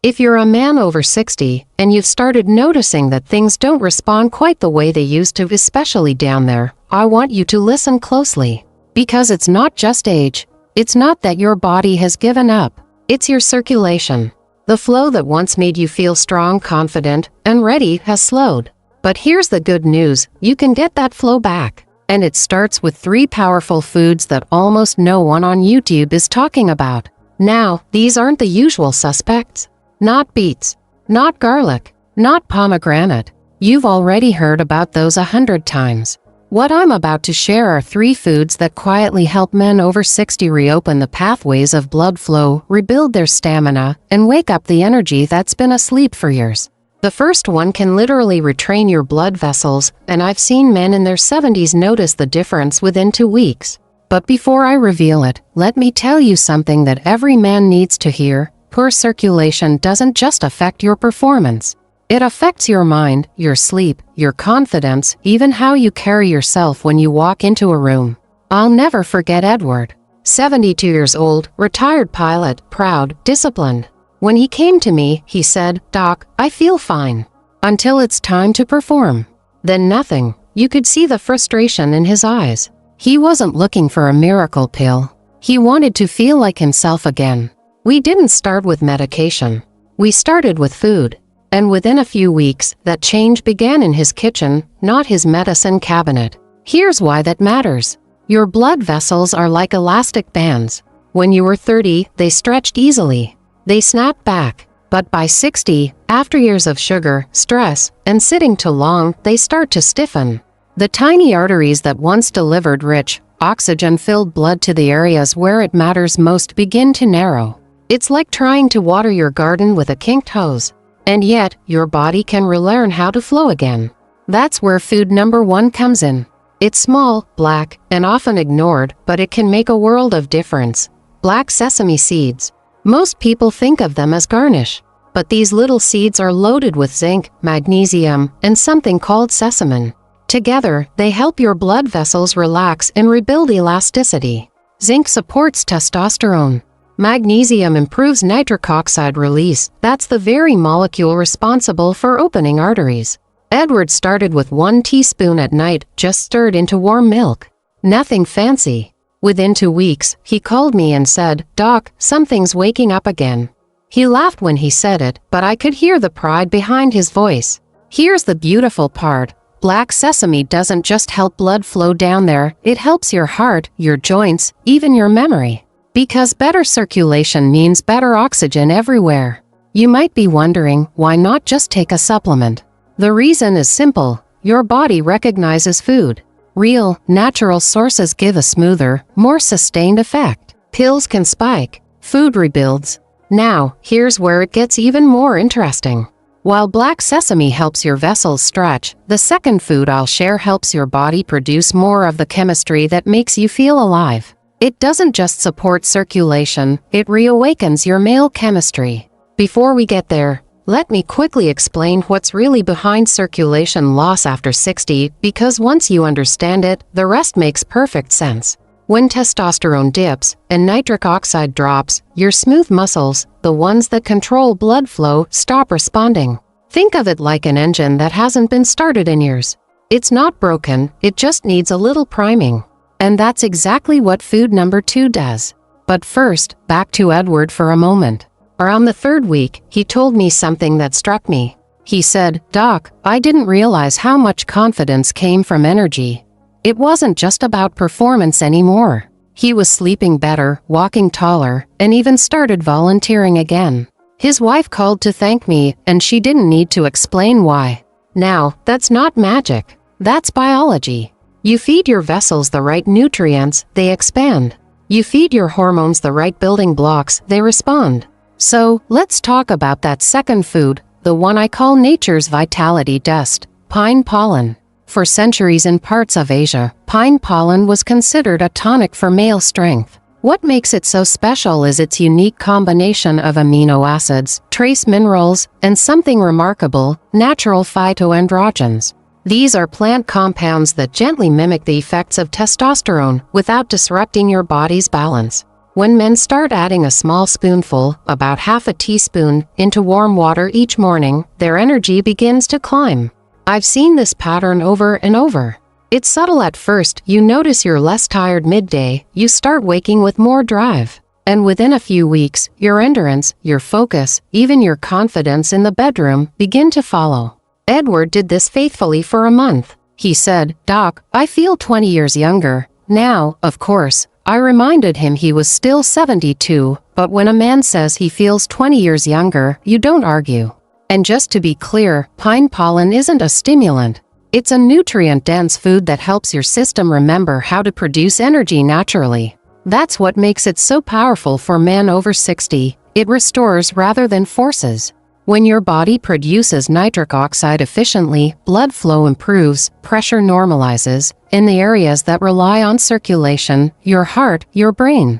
If you're a man over 60 and you've started noticing that things don't respond quite the way they used to, especially down there, I want you to listen closely. Because it's not just age. It's not that your body has given up. It's your circulation. The flow that once made you feel strong, confident, and ready has slowed. But here's the good news, you can get that flow back. And it starts with 3 powerful foods that almost no one on YouTube is talking about. Now, these aren't the usual suspects. Not beets. Not garlic. Not pomegranate. You've already heard about those 100 times. What I'm about to share are 3 foods that quietly help men over 60 reopen the pathways of blood flow, rebuild their stamina, and wake up the energy that's been asleep for years. The first one can literally retrain your blood vessels, and I've seen men in their 70s notice the difference within 2 weeks. But before I reveal it, let me tell you something that every man needs to hear. Poor circulation doesn't just affect your performance. It affects your mind, your sleep, your confidence, even how you carry yourself when you walk into a room. I'll never forget Edward. 72 years old, retired pilot, proud, disciplined. When he came to me, he said, "Doc, I feel fine. Until it's time to perform." Then nothing. You could see the frustration in his eyes. He wasn't looking for a miracle pill. He wanted to feel like himself again. We didn't start with medication. We started with food. And within a few weeks, that change began in his kitchen, not his medicine cabinet. Here's why that matters. Your blood vessels are like elastic bands. When you were 30, they stretched easily. They snapped back. But by 60, after years of sugar, stress, and sitting too long, they start to stiffen. The tiny arteries that once delivered rich, oxygen-filled blood to the areas where it matters most begin to narrow. It's like trying to water your garden with a kinked hose. And yet, your body can relearn how to flow again. That's where food number 1 comes in. It's small, black, and often ignored, but it can make a world of difference. Black sesame seeds. Most people think of them as garnish. But these little seeds are loaded with zinc, magnesium, and something called sesamin. Together, they help your blood vessels relax and rebuild elasticity. Zinc supports testosterone. Magnesium improves nitric oxide release. That's the very molecule responsible for opening arteries. Edward started with 1 teaspoon at night, just stirred into warm milk. Nothing fancy. Within 2 weeks, he called me and said, "Doc, something's waking up again." He laughed when he said it, but I could hear the pride behind his voice. Here's the beautiful part. Black sesame doesn't just help blood flow down there, it helps your heart, your joints, even your memory. Because better circulation means better oxygen everywhere. You might be wondering, why not just take a supplement? The reason is simple. Your body recognizes food. Real, natural sources give a smoother, more sustained effect. Pills can spike. Food rebuilds. Now, here's where it gets even more interesting. While black sesame helps your vessels stretch, the second food I'll share helps your body produce more of the chemistry that makes you feel alive. It doesn't just support circulation, it reawakens your male chemistry. Before we get there, let me quickly explain what's really behind circulation loss after 60, because once you understand it, the rest makes perfect sense. When testosterone dips and nitric oxide drops, your smooth muscles, the ones that control blood flow, stop responding. Think of it like an engine that hasn't been started in years. It's not broken, it just needs a little priming. And that's exactly what food number 2 does. But first, back to Edward for a moment. Around the 3rd week, he told me something that struck me. He said, "Doc, I didn't realize how much confidence came from energy." It wasn't just about performance anymore. He was sleeping better, walking taller, and even started volunteering again. His wife called to thank me, and she didn't need to explain why. Now, that's not magic. That's biology. You feed your vessels the right nutrients, they expand. You feed your hormones the right building blocks, they respond. So, let's talk about that second food, the one I call nature's vitality dust, pine pollen. For centuries in parts of Asia, pine pollen was considered a tonic for male strength. What makes it so special is its unique combination of amino acids, trace minerals, and something remarkable, natural phytoandrogens. These are plant compounds that gently mimic the effects of testosterone without disrupting your body's balance. When men start adding a small spoonful, about half a teaspoon, into warm water each morning, their energy begins to climb. I've seen this pattern over and over. It's subtle at first. You notice you're less tired midday, you start waking with more drive. And within a few weeks, your endurance, your focus, even your confidence in the bedroom begin to follow. Edward did this faithfully for a month. He said, "Doc, I feel 20 years younger." Now, of course, I reminded him he was still 72, but when a man says he feels 20 years younger, you don't argue. And just to be clear, pine pollen isn't a stimulant. It's a nutrient-dense food that helps your system remember how to produce energy naturally. That's what makes it so powerful for men over 60. It restores rather than forces. When your body produces nitric oxide efficiently, blood flow improves, pressure normalizes, in the areas that rely on circulation, your heart, your brain.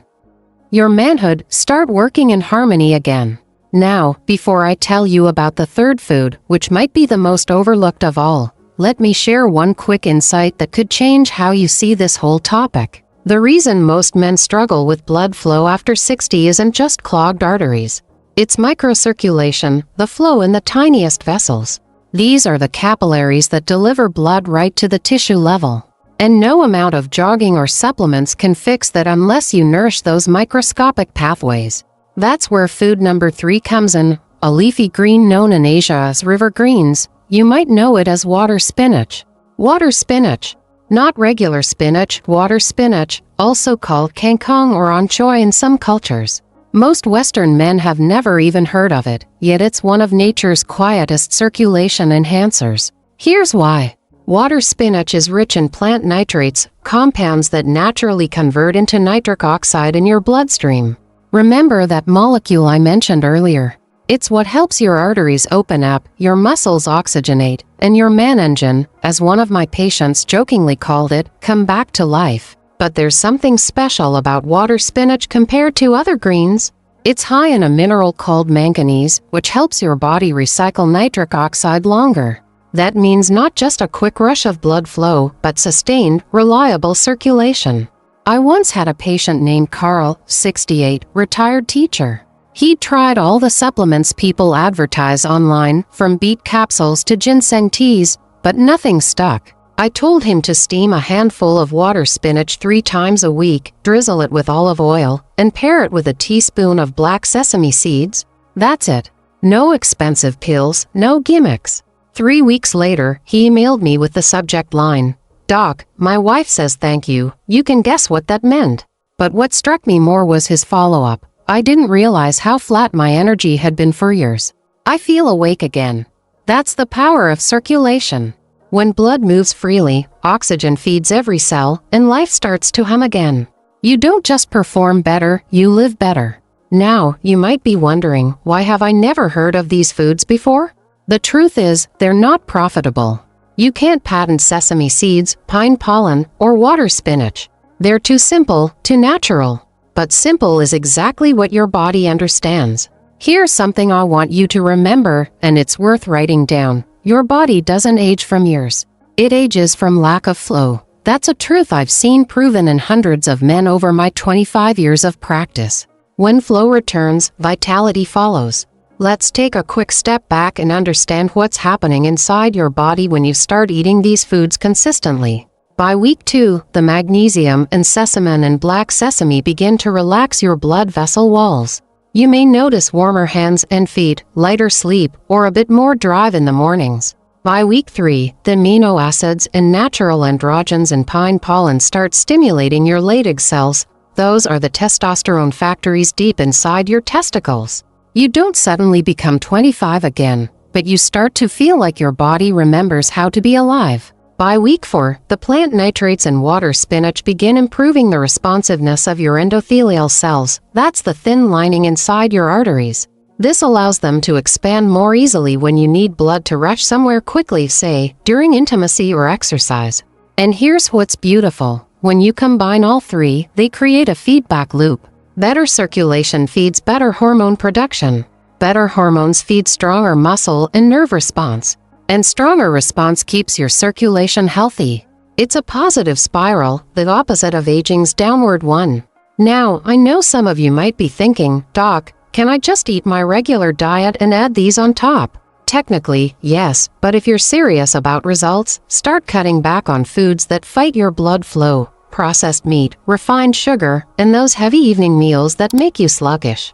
Your manhood start working in harmony again. Now, before I tell you about the third food, which might be the most overlooked of all, let me share one quick insight that could change how you see this whole topic. The reason most men struggle with blood flow after 60 isn't just clogged arteries. It's microcirculation, the flow in the tiniest vessels. These are the capillaries that deliver blood right to the tissue level. And no amount of jogging or supplements can fix that unless you nourish those microscopic pathways. That's where food number 3 comes in, a leafy green known in Asia as river greens. You might know it as water spinach. Water spinach. Not regular spinach, water spinach, also called kangkong or anchoy in some cultures. Most Western men have never even heard of it, yet it's one of nature's quietest circulation enhancers. Here's why. Water spinach is rich in plant nitrates, compounds that naturally convert into nitric oxide in your bloodstream. Remember that molecule I mentioned earlier? It's what helps your arteries open up, your muscles oxygenate, and your man engine, as one of my patients jokingly called it, come back to life. But there's something special about water spinach compared to other greens. It's high in a mineral called manganese, which helps your body recycle nitric oxide longer. That means not just a quick rush of blood flow, but sustained, reliable circulation. I once had a patient named Carl, 68, retired teacher. He tried all the supplements people advertise online, from beet capsules to ginseng teas, but nothing stuck. I told him to steam a handful of water spinach 3 times a week, drizzle it with olive oil, and pair it with a teaspoon of black sesame seeds. That's it. No expensive pills, no gimmicks. 3 weeks later, he emailed me with the subject line, "Doc, my wife says thank you." You can guess what that meant. But what struck me more was his follow-up. I didn't realize how flat my energy had been for years. I feel awake again. That's the power of circulation. When blood moves freely, oxygen feeds every cell, and life starts to hum again. You don't just perform better, you live better. Now, you might be wondering, why have I never heard of these foods before? The truth is, they're not profitable. You can't patent sesame seeds, pine pollen, or water spinach. They're too simple, too natural. But simple is exactly what your body understands. Here's something I want you to remember, and it's worth writing down. Your body doesn't age from years. It ages from lack of flow. That's a truth I've seen proven in hundreds of men over my 25 years of practice. When flow returns, vitality follows. Let's take a quick step back and understand what's happening inside your body when you start eating these foods consistently. By week 2, the magnesium and sesamin and black sesame begin to relax your blood vessel walls. You may notice warmer hands and feet, lighter sleep, or a bit more drive in the mornings. By week 3, the amino acids and natural androgens in pine pollen start stimulating your Leydig cells. Those are the testosterone factories deep inside your testicles. You don't suddenly become 25 again, but you start to feel like your body remembers how to be alive. By week 4, the plant nitrates and water spinach begin improving the responsiveness of your endothelial cells. That's the thin lining inside your arteries. This allows them to expand more easily when you need blood to rush somewhere quickly, say, during intimacy or exercise. And here's what's beautiful. When you combine all 3, they create a feedback loop. Better circulation feeds better hormone production. Better hormones feed stronger muscle and nerve response. And stronger response keeps your circulation healthy. It's a positive spiral, the opposite of aging's downward one. Now, I know some of you might be thinking, Doc, can I just eat my regular diet and add these on top? Technically, yes, but if you're serious about results, start cutting back on foods that fight your blood flow, processed meat, refined sugar, and those heavy evening meals that make you sluggish.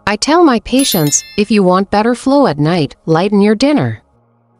I tell my patients, if you want better flow at night, lighten your dinner.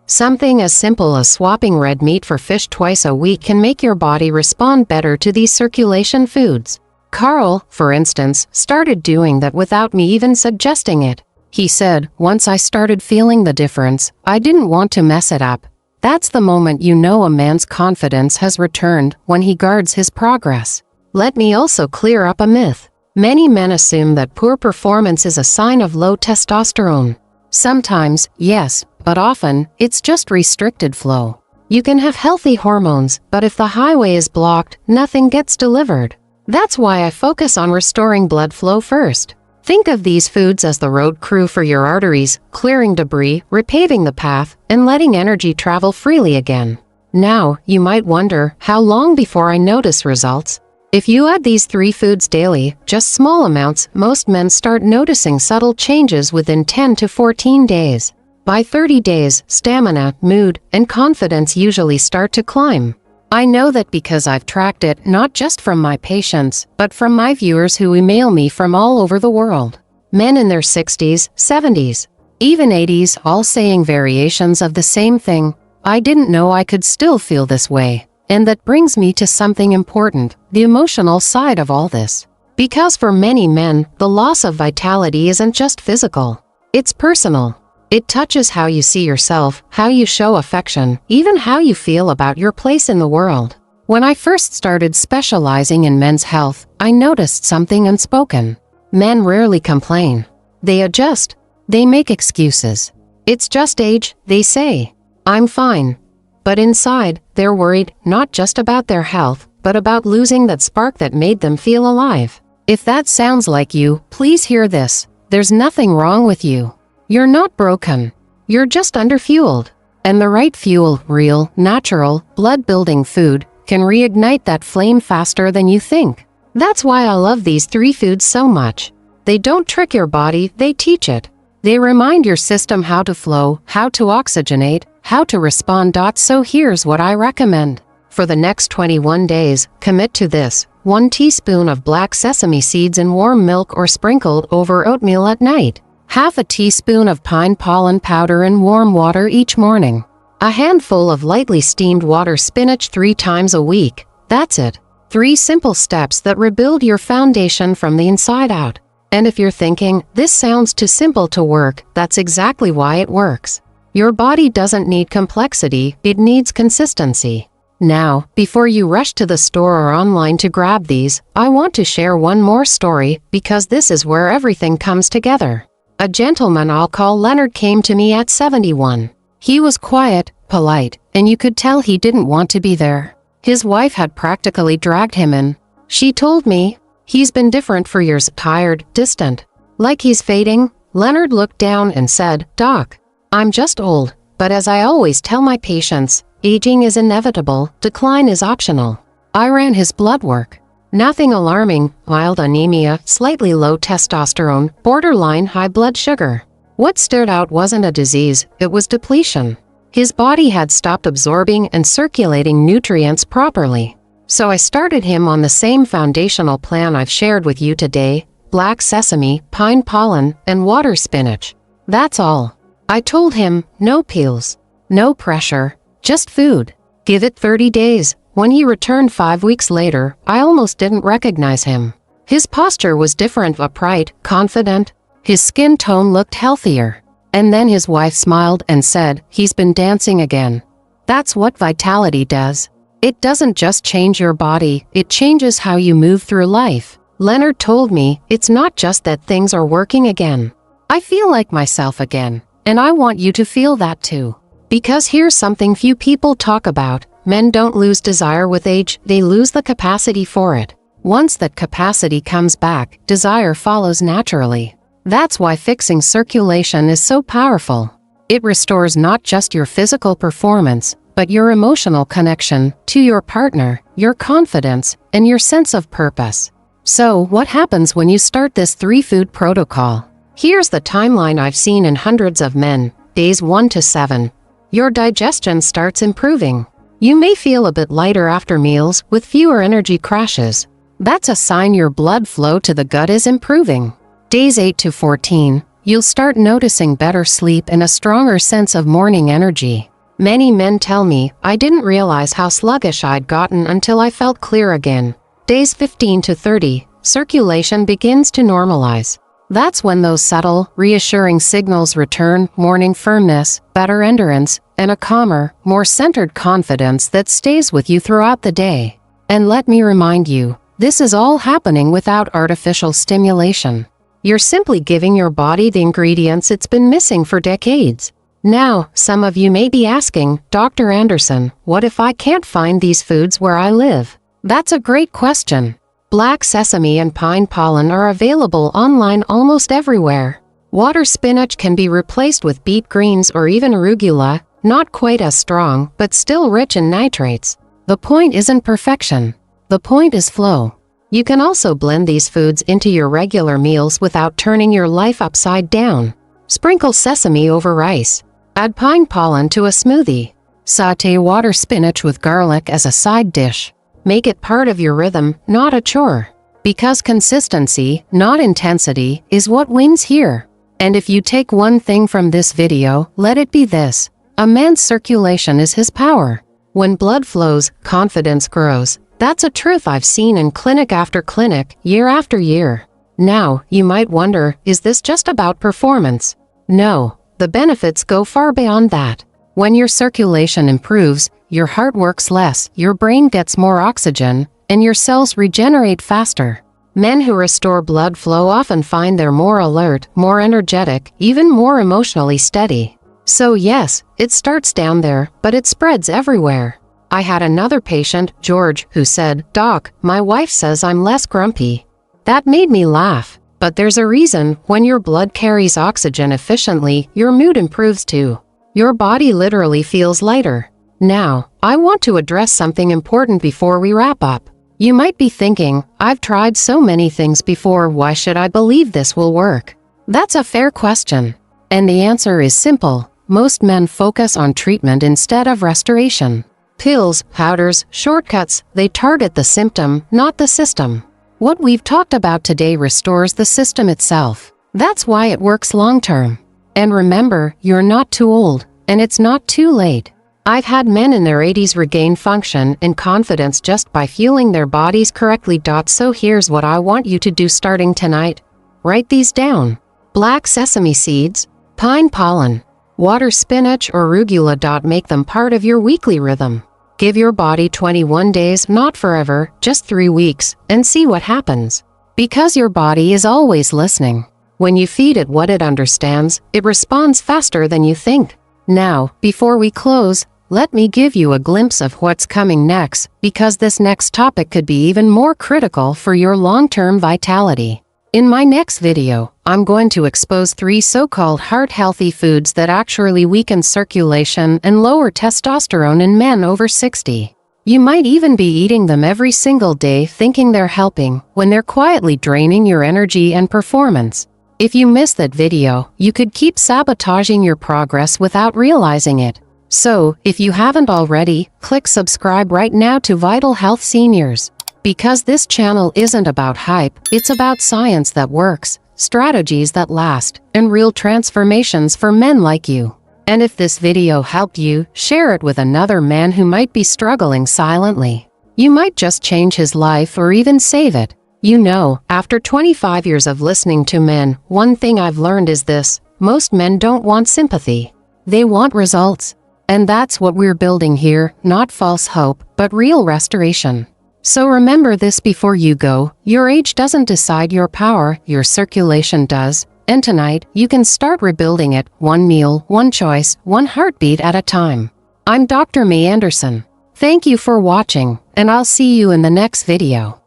Something as simple as swapping red meat for fish twice a week can make your body respond better to these circulation foods. Carl, for instance, started doing that without me even suggesting it. He said, once I started feeling the difference, I didn't want to mess it up. That's the moment you know a man's confidence has returned, when he guards his progress. Let me also clear up a myth. Many men assume that poor performance is a sign of low testosterone. Sometimes, yes, but often, it's just restricted flow. You can have healthy hormones, but if the highway is blocked, nothing gets delivered. That's why I focus on restoring blood flow first. Think of these foods as the road crew for your arteries, clearing debris, repaving the path, and letting energy travel freely again. Now, you might wonder, how long before I notice results? If you add these 3 foods daily, just small amounts, most men start noticing subtle changes within 10 to 14 days. By 30 days, stamina, mood, and confidence usually start to climb. I know that because I've tracked it not just from my patients, but from my viewers who email me from all over the world. Men in their 60s, 70s, even 80s, all saying variations of the same thing. I didn't know I could still feel this way. And that brings me to something important, the emotional side of all this. Because for many men, the loss of vitality isn't just physical. It's personal. It touches how you see yourself, how you show affection, even how you feel about your place in the world. When I first started specializing in men's health, I noticed something unspoken. Men rarely complain. They adjust. They make excuses. It's just age, they say. I'm fine. But inside, they're worried, not just about their health, but about losing that spark that made them feel alive. If that sounds like you, please hear this. There's nothing wrong with you. You're not broken. You're just underfueled. And the right fuel, real, natural, blood-building food, can reignite that flame faster than you think. That's why I love these 3 foods so much. They don't trick your body, they teach it. They remind your system how to flow, how to oxygenate, how to respond. So here's what I recommend. For the next 21 days, commit to this. 1 teaspoon of black sesame seeds in warm milk or sprinkled over oatmeal at night. Half a teaspoon of pine pollen powder in warm water each morning. A handful of lightly steamed water spinach 3 times a week. That's it. 3 simple steps that rebuild your foundation from the inside out. And if you're thinking, this sounds too simple to work, that's exactly why it works. Your body doesn't need complexity, it needs consistency. Now, before you rush to the store or online to grab these, I want to share one more story, because this is where everything comes together. A gentleman I'll call Leonard came to me at 71. He was quiet, polite, and you could tell he didn't want to be there. His wife had practically dragged him in. She told me, he's been different for years, tired, distant. Like he's fading. Leonard looked down and said, Doc, I'm just old, but as I always tell my patients, aging is inevitable, decline is optional. I ran his blood work. Nothing alarming, mild anemia, slightly low testosterone, borderline high blood sugar. What stood out wasn't a disease, it was depletion. His body had stopped absorbing and circulating nutrients properly. So I started him on the same foundational plan I've shared with you today: black sesame, pine pollen, and water spinach. That's all. I told him, no pills, no pressure, just food. Give it 30 days. When he returned 5 weeks later, I almost didn't recognize him. His posture was different, upright, confident. His skin tone looked healthier. And then his wife smiled and said, he's been dancing again. That's what vitality does. It doesn't just change your body, it changes how you move through life. Leonard told me, it's not just that things are working again. I feel like myself again, and I want you to feel that too. Because here's something few people talk about. Men don't lose desire with age, they lose the capacity for it. Once that capacity comes back, desire follows naturally. That's why fixing circulation is so powerful. It restores not just your physical performance, but your emotional connection to your partner, your confidence, and your sense of purpose. So, what happens when you start this 3-food protocol? Here's the timeline I've seen in hundreds of men, days 1 to 7. Your digestion starts improving. You may feel a bit lighter after meals, with fewer energy crashes. That's a sign your blood flow to the gut is improving. Days 8 to 14, you'll start noticing better sleep and a stronger sense of morning energy. Many men tell me, I didn't realize how sluggish I'd gotten until I felt clear again. Days 15 to 30, circulation begins to normalize. That's when those subtle, reassuring signals return: morning firmness, better endurance, and a calmer, more centered confidence that stays with you throughout the day. And let me remind you, this is all happening without artificial stimulation. You're simply giving your body the ingredients it's been missing for decades. Now, some of you may be asking, Dr. Anderson, what if I can't find these foods where I live? That's a great question. Black sesame and pine pollen are available online almost everywhere. Water spinach can be replaced with beet greens or even arugula, not quite as strong, but still rich in nitrates. The point isn't perfection. The point is flow. You can also blend these foods into your regular meals without turning your life upside down. Sprinkle sesame over rice. Add pine pollen to a smoothie. Sauté water spinach with garlic as a side dish. Make it part of your rhythm, not a chore. Because consistency, not intensity, is what wins here. And if you take one thing from this video, let it be this: a man's circulation is his power. When blood flows, confidence grows. That's a truth I've seen in clinic after clinic, year after year. Now, you might wonder, is this just about performance? No, the benefits go far beyond that. When your circulation improves, your heart works less, your brain gets more oxygen, and your cells regenerate faster. Men who restore blood flow often find they're more alert, more energetic, even more emotionally steady. So yes, it starts down there, but it spreads everywhere. I had another patient, George, who said, Doc, my wife says I'm less grumpy. That made me laugh. But there's a reason: when your blood carries oxygen efficiently, your mood improves too. Your body literally feels lighter. Now, I want to address something important before we wrap up. You might be thinking, I've tried so many things before, why should I believe this will work? That's a fair question. And the answer is simple: most men focus on treatment instead of restoration. Pills, powders, shortcuts, they target the symptom, not the system. What we've talked about today restores the system itself. That's why it works long-term. And remember, you're not too old, and it's not too late. I've had men in their 80s regain function and confidence just by fueling their bodies correctly. So here's what I want you to do starting tonight. Write these down. Black sesame seeds, pine pollen, water spinach or arugula. Make them part of your weekly rhythm. Give your body 21 days, not forever, just 3 weeks, and see what happens. Because your body is always listening. When you feed it what it understands, it responds faster than you think. Now, before we close, let me give you a glimpse of what's coming next, because this next topic could be even more critical for your long-term vitality. In my next video, I'm going to expose 3 so-called heart-healthy foods that actually weaken circulation and lower testosterone in men over 60. You might even be eating them every single day thinking they're helping, when they're quietly draining your energy and performance. If you missed that video, you could keep sabotaging your progress without realizing it. So, if you haven't already, click subscribe right now to Vital Health Seniors. Because this channel isn't about hype, it's about science that works, strategies that last, and real transformations for men like you. And if this video helped you, share it with another man who might be struggling silently. You might just change his life or even save it. You know, after 25 years of listening to men, one thing I've learned is this: most men don't want sympathy. They want results. And that's what we're building here, not false hope, but real restoration. So remember this before you go: your age doesn't decide your power, your circulation does. And tonight, you can start rebuilding it, one meal, one choice, one heartbeat at a time. I'm Dr. Mei Anderson. Thank you for watching, and I'll see you in the next video.